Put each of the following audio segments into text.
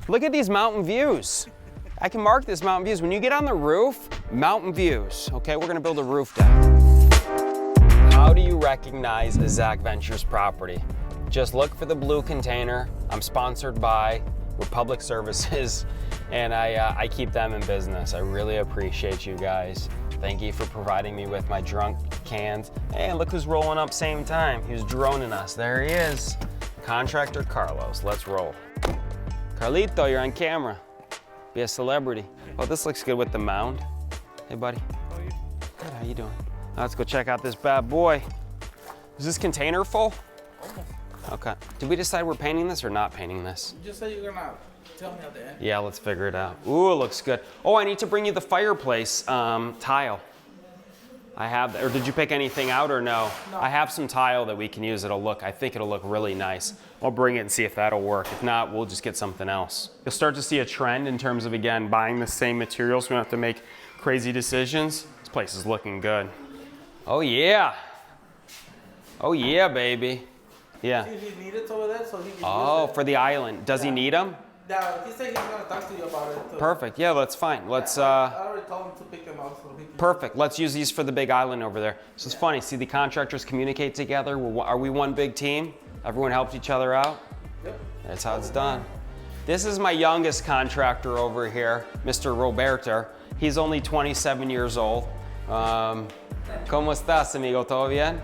Look at these mountain views. I can mark this mountain views. When you get on the roof, mountain views. Okay, we're gonna build a roof deck. How do you recognize a Zack Ventures property? Just look for the blue container. I'm sponsored by Republic Services, and I keep them in business. I really appreciate you guys. Thank you for providing me with my drunk cans. Hey, look who's rolling up same time. He was droning us. There he is. Contractor Carlos, let's roll. Carlito, you're on camera. Be a celebrity. Oh, this looks good with the mound. Hey, buddy. How are you? Good, how you doing? Now let's go check out this bad boy. Is this container full? Almost. Okay. Did we decide we're painting this or not painting this? You just said you're gonna tell me at the end. Yeah, let's figure it out. Ooh, it looks good. Oh, I need to bring you the fireplace tile. I have that. Or did you pick anything out or no? No. I have some tile that we can use. I think it'll look really nice. I'll bring it and see if that'll work. If not, we'll just get something else. You'll start to see a trend in terms of, again, buying the same materials. We don't have to make crazy decisions. This place is looking good. Oh yeah. Oh yeah, baby. Yeah. He needed over there, so he can Oh, use for the island. Does he need them? Yeah, he said he's gonna talk to you about it too. Perfect. Yeah, that's fine. Let's. I already told him to pick them up so he can. Perfect. Let's use these for the big island over there. So it's funny. See, the contractors communicate together. Are we one big team? Everyone helps each other out. Yep. That's how it's done. This is my youngest contractor over here, Mr. Roberto. He's only 27 years old. ¿Cómo estás, amigo? ¿Todo bien?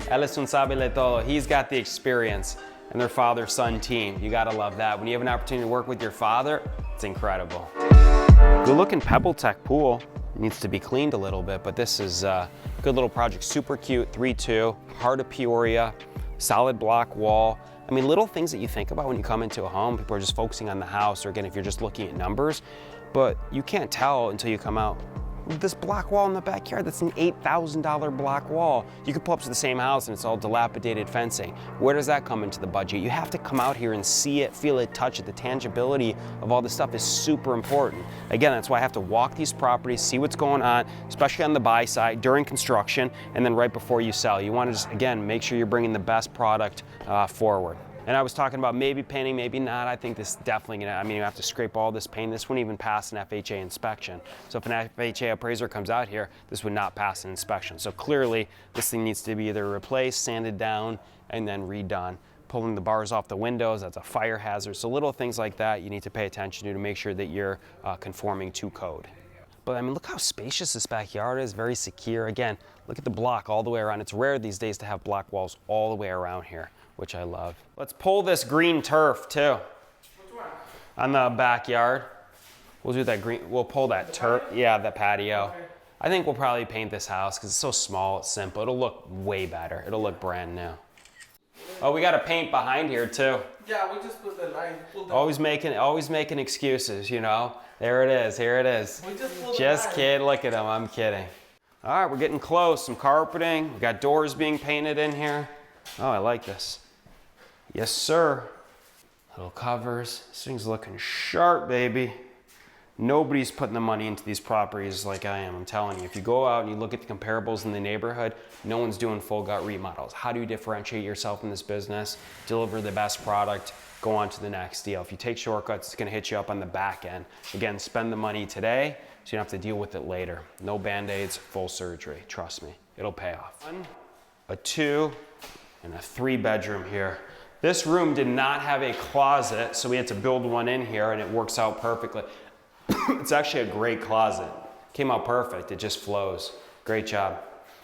Él es un sabe de todo. He's got the experience, and their father-son team. You gotta love that. When you have an opportunity to work with your father, it's incredible. Good looking Pebble Tech pool. It needs to be cleaned a little bit, but this is a good little project. Super cute, 3-2, heart of Peoria, solid block wall. I mean, little things that you think about when you come into a home. People are just focusing on the house, or again, if you're just looking at numbers, but you can't tell until you come out. This block wall in the backyard, that's an $8,000 block wall. You could pull up to the same house and it's all dilapidated fencing. Where does that come into the budget? You have to come out here and see it, feel it, touch it. The tangibility of all this stuff is super important. Again, that's why I have to walk these properties, see what's going on, especially on the buy side, during construction, and then right before you sell. You want to just, again, make sure you're bringing the best product forward. And I was talking about maybe painting, maybe not. I think this definitely gonna, I mean, you have to scrape all this paint. This wouldn't even pass an FHA inspection. So if an FHA appraiser comes out here, this would not pass an inspection. So clearly, this thing needs to be either replaced, sanded down, and then redone. Pulling the bars off the windows, that's a fire hazard. So little things like that you need to pay attention to make sure that you're conforming to code. But I mean, look how spacious this backyard is, very secure. Again, look at the block all the way around. It's rare these days to have block walls all the way around here, which I love. Let's pull this green turf too. Which one? On the backyard. We'll do that green, we'll pull that turf, yeah, the patio. Okay. I think we'll probably paint this house because it's so small, it's simple. It'll look way better. It'll look brand new. Oh, we got to paint behind here too. Yeah, we just put the line. Always making excuses, you know. There it is, here it is. We just pulled Just the line. kidding, look at him, I'm kidding. All right, we're getting close. Some carpeting, we got doors being painted in here. Oh, I like this. Yes, sir. Little covers. This thing's looking sharp, baby. Nobody's putting the money into these properties like I am. I'm telling you, if you go out and you look at the comparables in the neighborhood, no one's doing full gut remodels. How do you differentiate yourself in this business? Deliver the best product, go on to the next deal. If you take shortcuts, it's gonna hit you up on the back end. Again, spend the money today so you don't have to deal with it later. No Band-Aids, full surgery. Trust me, it'll pay off. 1, a 2, and a 3-bedroom here. This room did not have a closet, so we had to build one in here, and it works out perfectly. It's actually a great closet. Came out perfect, it just flows. Great job.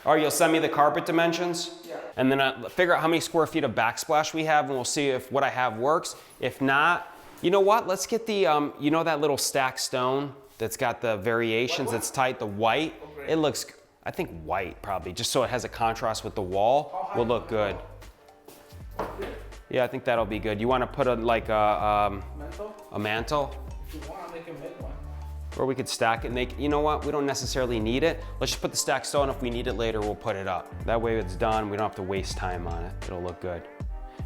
All right, you'll send me the carpet dimensions? Yeah. And then figure out how many square feet of backsplash we have, and we'll see if what I have works. If not, you know what? Let's get the, you know that little stacked stone that's got the variations, that's tight, the white? Okay. It looks, I think white probably, just so it has a contrast with the wall, will look good. Yeah, I think that'll be good. You want to put a Mantle? a mantle? If you want, they can make one. Or we could stack it and make, you know what? We don't necessarily need it. Let's just put the stacked stone. If we need it later, we'll put it up. That way it's done. We don't have to waste time on it. It'll look good.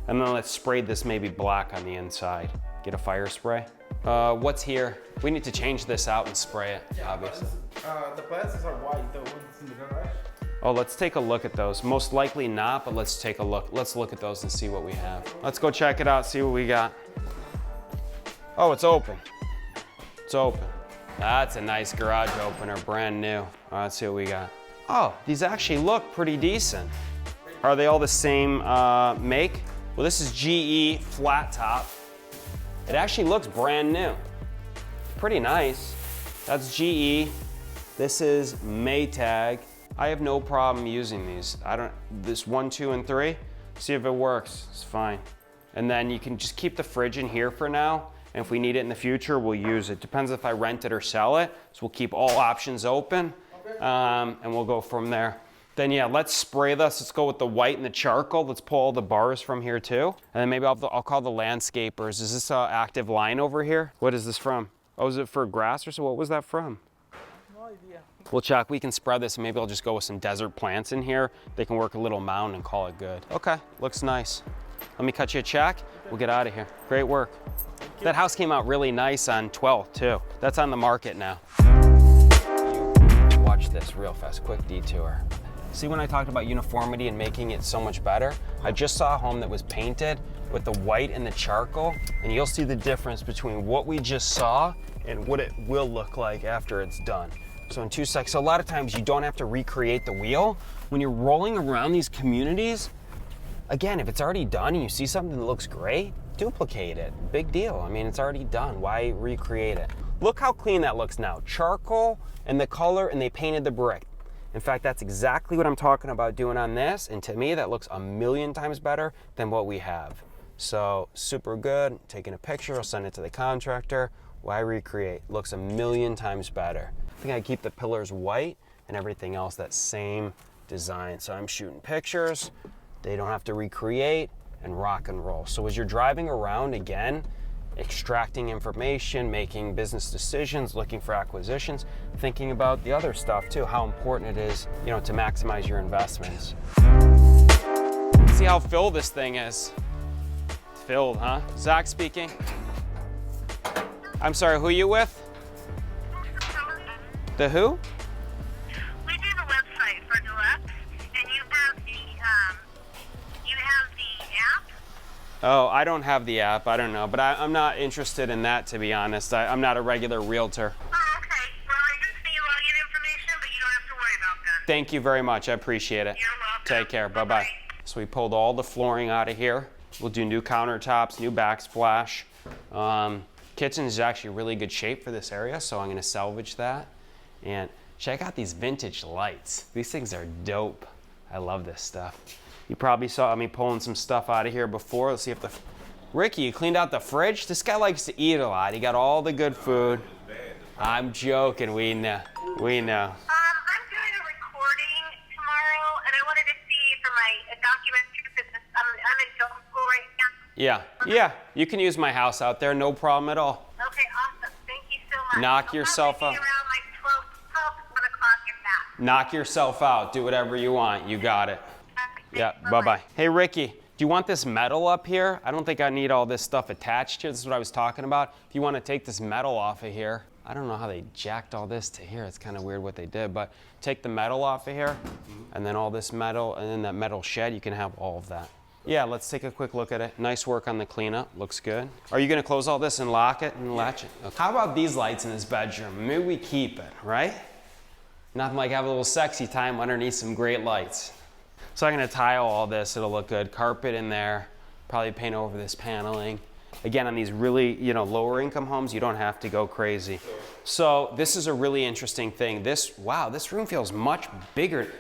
And then let's spray this maybe black on the inside. Get a fire spray. What's here? We need to change this out and spray it, obviously. The plants are white, the ones in the garage. Oh, let's take a look at those. Most likely not, but let's take a look. Let's look at those and see what we have. Let's go check it out, see what we got. Oh, it's open. It's open. That's a nice garage opener, brand new. All right, let's see what we got. Oh, these actually look pretty decent. Are they all the same make? Well, this is GE flat top. It actually looks brand new. Pretty nice. That's GE. This is Maytag. I have no problem using these. This 1, 2, and 3, see if it works, it's fine. And then you can just keep the fridge in here for now. And if we need it in the future, we'll use it. Depends if I rent it or sell it. So we'll keep all options open and we'll go from there. Then yeah, let's spray this. Let's go with the white and the charcoal. Let's pull all the bars from here too. And then maybe I'll call the landscapers. Is this an active line over here? What is this from? Oh, is it for grass or so? What was that from? No idea. Well, Chuck, we can spread this and maybe I'll just go with some desert plants in here. They can work a little mound and call it good. Okay, looks nice. Let me cut you a check. We'll get out of here. Great work. That house came out really nice on 12th too. That's on the market now. Watch this real fast, quick detour. See when I talked about uniformity and making it so much better? I just saw a home that was painted with the white and the charcoal, and you'll see the difference between what we just saw and what it will look like after it's done. So in 2 seconds, so a lot of times you don't have to recreate the wheel. When you're rolling around these communities, again, if it's already done and you see something that looks great, duplicate it. Big deal. I mean, it's already done. Why recreate it? Look how clean that looks now. Charcoal and the color, and they painted the brick. In fact, that's exactly what I'm talking about doing on this. And to me, that looks a million times better than what we have. So super good. Taking a picture, I'll send it to the contractor. Why recreate? Looks a million times better. I think I keep the pillars white and everything else that same design. So I'm shooting pictures. They don't have to recreate and rock and roll. So as you're driving around, again, extracting information, making business decisions, looking for acquisitions, thinking about the other stuff too, how important it is, you know, to maximize your investments. See how filled this thing is. It's filled, huh? Zach speaking. I'm sorry, who are you with? The who? We do the website for Deluxe, and you have the app. Oh, I don't have the app. I don't know, but I'm not interested in that, to be honest. I'm not a regular realtor. Oh, okay. Well, I just need login information, but you don't have to worry about that. Thank you very much. I appreciate it. You're welcome. Take care. Bye-bye. So we pulled all the flooring out of here. We'll do new countertops, new backsplash. Kitchen is actually in really good shape for this area, so I'm going to salvage that. And check out these vintage lights. These things are dope. I love this stuff. You probably saw me pulling some stuff out of here before. Let's see if Ricky, you cleaned out the fridge? This guy likes to eat a lot. He got all the good food. I'm joking, we know. I'm doing a recording tomorrow, and I wanted to see for my documentary business. I'm in film school right now. Yeah, you can use my house out there, no problem at all. Okay, awesome. Thank you so much. Knock yourself out. Around like 12 to 1 o'clock if that. Knock yourself out. Do whatever you want. You got it. Yeah, bye-bye. Hey, Ricky, do you want this metal up here? I don't think I need all this stuff attached here. This is what I was talking about. If you want to take this metal off of here, I don't know how they jacked all this to here. It's kind of weird what they did, but take the metal off of here, and then all this metal, and then that metal shed, you can have all of that. Yeah, let's take a quick look at it. Nice work on the cleanup. Looks good. Are you going to close all this and lock it and latch it? Okay. How about these lights in this bedroom? Maybe we keep it, right? Nothing like have a little sexy time underneath some great lights. So I'm going to tile all this. It'll look good. Carpet in there. Probably paint over this paneling. Again, on these really, lower income homes, you don't have to go crazy. So this is a really interesting thing. Wow, this room feels much bigger.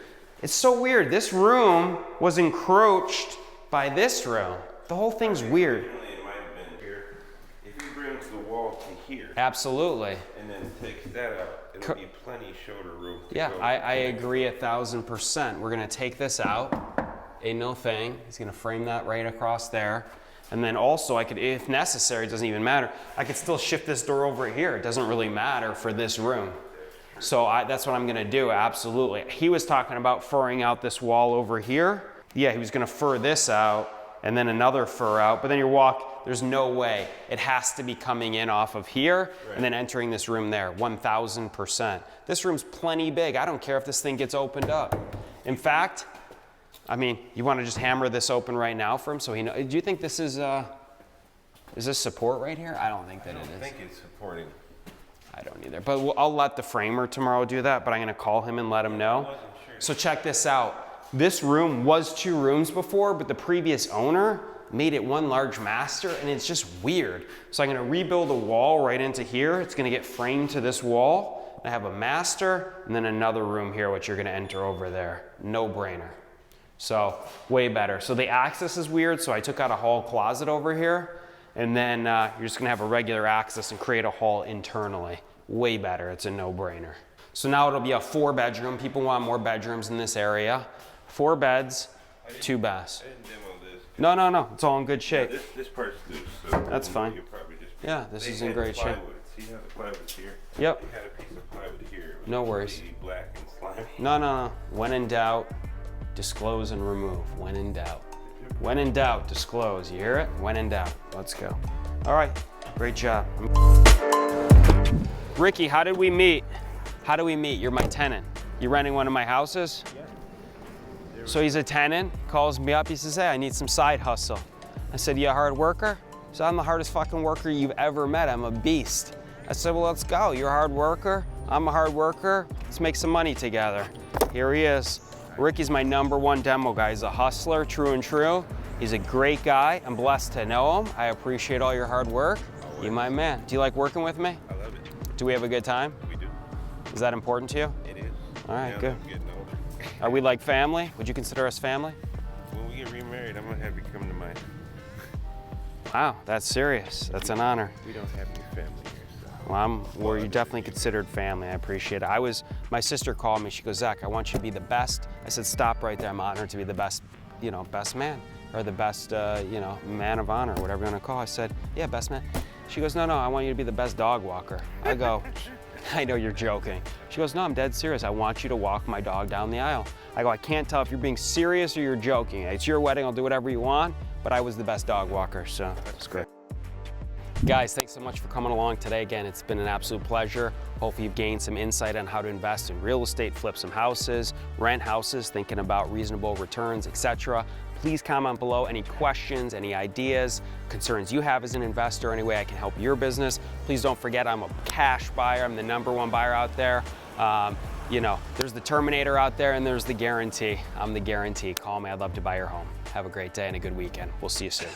It's so weird. This room was encroached by this room. The whole thing's weird. It might have been here. If you bring the wall to here. Absolutely. And then take that out, it'll be plenty shoulder room. Yeah, I agree 1,000%. We're gonna take this out. Ain't no thing. He's gonna frame that right across there. And then also I could, if necessary, it doesn't even matter, I could still shift this door over here. It doesn't really matter for this room. So that's what I'm gonna do, absolutely. He was talking about furring out this wall over here. Yeah, he was gonna fur this out and then another fur out, but then there's no way. It has to be coming in off of here and then entering this room there, 1,000%. This room's plenty big. I don't care if this thing gets opened up. In fact, I mean, you wanna just hammer this open right now for him so he knows. Do you think this is, Is this support right here? I don't think that it is. I think it's supporting. I don't either, but I'll let the framer tomorrow do that, but I'm gonna call him and let him know. So check this out. This room was 2 rooms before, but the previous owner made it one large master, and it's just weird. So I'm gonna rebuild a wall right into here. It's gonna get framed to this wall. I have a master, and then another room here, which you're gonna enter over there. No brainer. So way better. So the access is weird, so I took out a hall closet over here, and then you're just gonna have a regular access and create a hall internally. Way better, it's a no-brainer. So now it'll be a 4-bedroom. People want more bedrooms in this area. 4 beds, 2 baths. I didn't demo this. No, it's all in good shape. This part's loose, so That's fine. you'll probably just Yeah, this is in great shape. plywood. See how the plywood's here? Yep. They had a piece of plywood here. It was No worries. completely black and slimy. No. When in doubt, disclose and remove. When in doubt. When in doubt, disclose. You hear it? When in doubt. Let's go. All right, great job. Ricky, how did we meet? How do we meet? You're my tenant. You renting one of my houses? Yeah. So he's a tenant, calls me up, he says, hey, I need some side hustle. I said, you a hard worker? So I'm the hardest fucking worker you've ever met. I'm a beast. I said, well, let's go. You're a hard worker. I'm a hard worker. Let's make some money together. Here he is. Ricky's my #1 demo guy. He's a hustler, true and true. He's a great guy. I'm blessed to know him. I appreciate all your hard work. You're my man. Do you like working with me? I love it. Do we have a good time? We do. Is that important to you? It is. All right, Now good. that I'm getting older. Are we like family? Would you consider us family? When we get remarried, I'm gonna have you come to mine. Wow, that's serious. That's an honor. We don't have any family here, so. Well, you're definitely considered family. I appreciate it. My sister called me. She goes, Zach, I want you to be the best. I said, stop right there. I'm honored to be the best, best man, or the best, man of honor, whatever you want to call. I said, yeah, best man. She goes, no, I want you to be the best dog walker. I go, I know you're joking. She goes, no, I'm dead serious. I want you to walk my dog down the aisle. I go, I can't tell if you're being serious or you're joking. It's your wedding. I'll do whatever you want. But I was the best dog walker, so that's great. Guys, thanks so much for coming along today. Again, it's been an absolute pleasure. Hopefully you've gained some insight on how to invest in real estate, flip some houses, rent houses, thinking about reasonable returns, etc. Please comment below any questions, any ideas, concerns you have as an investor, any way I can help your business. Please don't forget I'm a cash buyer. I'm the #1 buyer out there. There's the Terminator out there and there's the guarantee. I'm the guarantee. Call me. I'd love to buy your home. Have a great day and a good weekend. We'll see you soon.